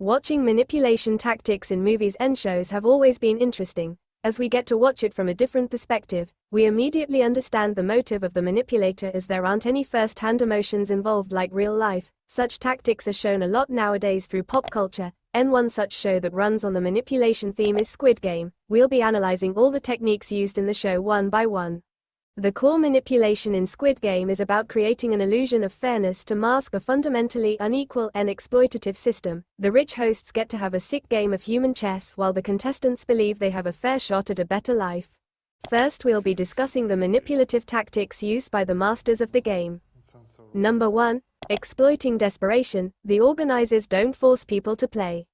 Watching manipulation tactics in movies and shows have always been interesting. As we get to watch it from a different perspective, we immediately understand the motive of the manipulator, as there aren't any first-hand emotions involved like real life. Such tactics are shown a lot nowadays through pop culture, and one such show that runs on the manipulation theme is Squid Game. We'll be analyzing all the techniques used in the show one by one. The core manipulation in Squid Game is about creating an illusion of fairness to mask a fundamentally unequal and exploitative system. The rich hosts get to have a sick game of human chess while the contestants believe they have a fair shot at a better life. First, we'll be discussing the manipulative tactics used by the masters of the game. Number 1. Exploiting desperation. The organizers don't force people to play.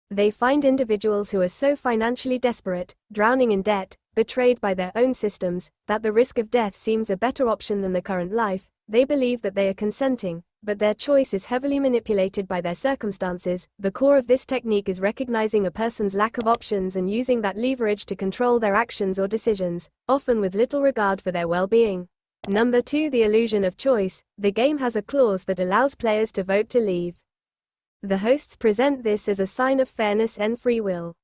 They find individuals who are so financially desperate, drowning in debt, betrayed by their own systems, that the risk of death seems a better option than the current life. They believe that they are consenting, but their choice is heavily manipulated by their circumstances. The core of this technique is recognizing a person's lack of options and using that leverage to control their actions or decisions, often with little regard for their well-being. Number 2. The illusion of choice. The game has a clause that allows players to vote to leave. The hosts present this as a sign of fairness and free will.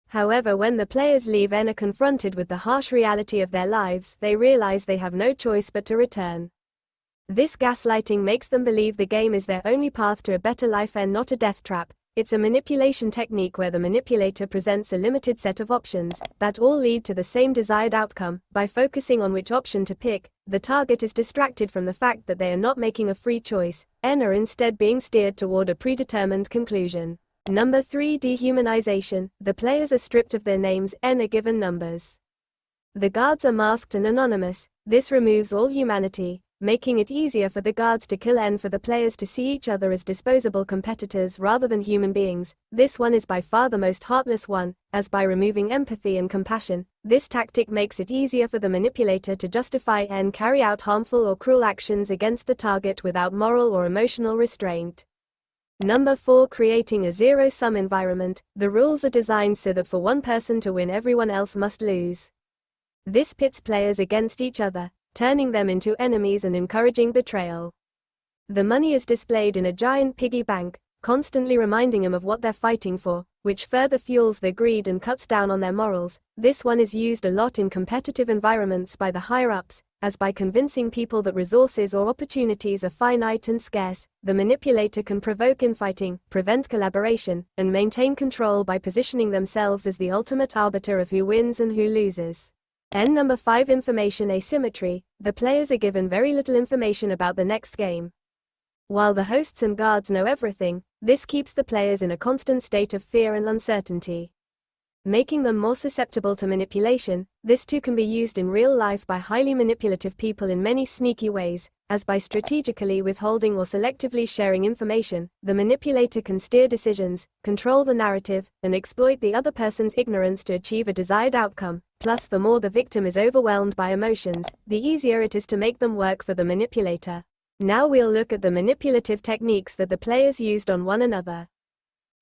However, when the players leave and are confronted with the harsh reality of their lives, they realize they have no choice but to return. This gaslighting makes them believe the game is their only path to a better life and not a death trap. It's a manipulation technique where the manipulator presents a limited set of options that all lead to the same desired outcome. By focusing on which option to pick, the target is distracted from the fact that they are not making a free choice, and are instead being steered toward a predetermined conclusion. Number 3. Dehumanization. The players are stripped of their names and are given numbers. The guards are masked and anonymous. This removes all humanity, making it easier for the guards to kill and for the players to see each other as disposable competitors rather than human beings. This one is by far the most heartless one, as by removing empathy and compassion, this tactic makes it easier for the manipulator to justify and carry out harmful or cruel actions against the target without moral or emotional restraint. Number 4. Creating a zero-sum environment. The rules are designed so that for one person to win, everyone else must lose. This pits players against each other, turning them into enemies and encouraging betrayal. The money is displayed in a giant piggy bank, constantly reminding them of what they're fighting for, which further fuels their greed and cuts down on their morals. This one is used a lot in competitive environments by the higher-ups, as by convincing people that resources or opportunities are finite and scarce, the manipulator can provoke infighting, prevent collaboration, and maintain control by positioning themselves as the ultimate arbiter of who wins and who loses. And number 5. Information asymmetry. The players are given very little information about the next game. While the hosts and guards know everything, this keeps the players in a constant state of fear and uncertainty, making them more susceptible to manipulation. This too can be used in real life by highly manipulative people in many sneaky ways, as by strategically withholding or selectively sharing information. The manipulator can steer decisions, control the narrative, and exploit the other person's ignorance to achieve a desired outcome. Plus, the more the victim is overwhelmed by emotions, the easier it is to make them work for the manipulator. Now we'll look at the manipulative techniques that the players used on one another.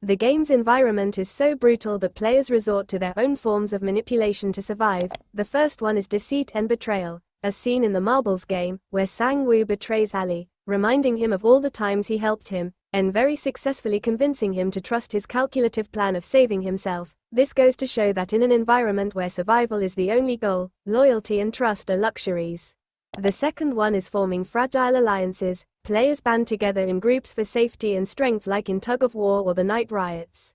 The game's environment is so brutal that players resort to their own forms of manipulation to survive. The first one is deceit and betrayal, as seen in the marbles game, where Sang-woo betrays Ali, reminding him of all the times he helped him, and very successfully convincing him to trust his calculative plan of saving himself. This goes to show that in an environment where survival is the only goal, loyalty and trust are luxuries. The second one is forming fragile alliances. Players band together in groups for safety and strength like in Tug of War or the Night Riots.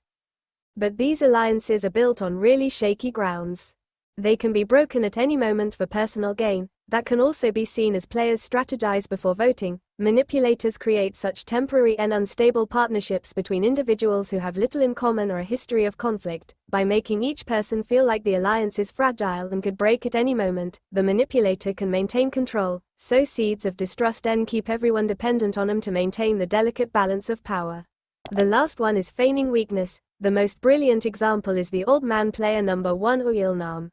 But these alliances are built on really shaky grounds. They can be broken at any moment for personal gain. That can also be seen as players strategize before voting. Manipulators create such temporary and unstable partnerships between individuals who have little in common or a history of conflict. By making each person feel like the alliance is fragile and could break at any moment, the manipulator can maintain control, sow seeds of distrust and keep everyone dependent on him to maintain the delicate balance of power. The last one is feigning weakness. The most brilliant example is the old man player number 1 Nam.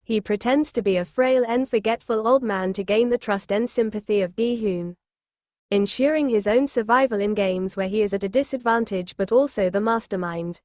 He pretends to be a frail and forgetful old man to gain the trust and sympathy of Gi-hoon, ensuring his own survival in games where he is at a disadvantage but also the mastermind.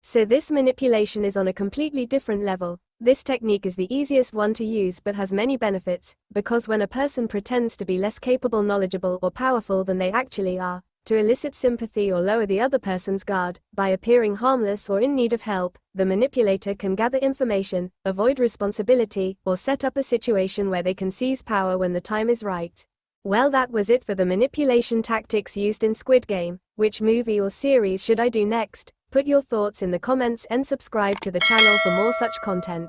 So this manipulation is on a completely different level. This technique is the easiest one to use but has many benefits, because when a person pretends to be less capable, knowledgeable or powerful than they actually are, to elicit sympathy or lower the other person's guard. By appearing harmless or in need of help, the manipulator can gather information, avoid responsibility, or set up a situation where they can seize power when the time is right. Well, that was it for the manipulation tactics used in Squid Game. Which movie or series should I do next? Put your thoughts in the comments and subscribe to the channel for more such content.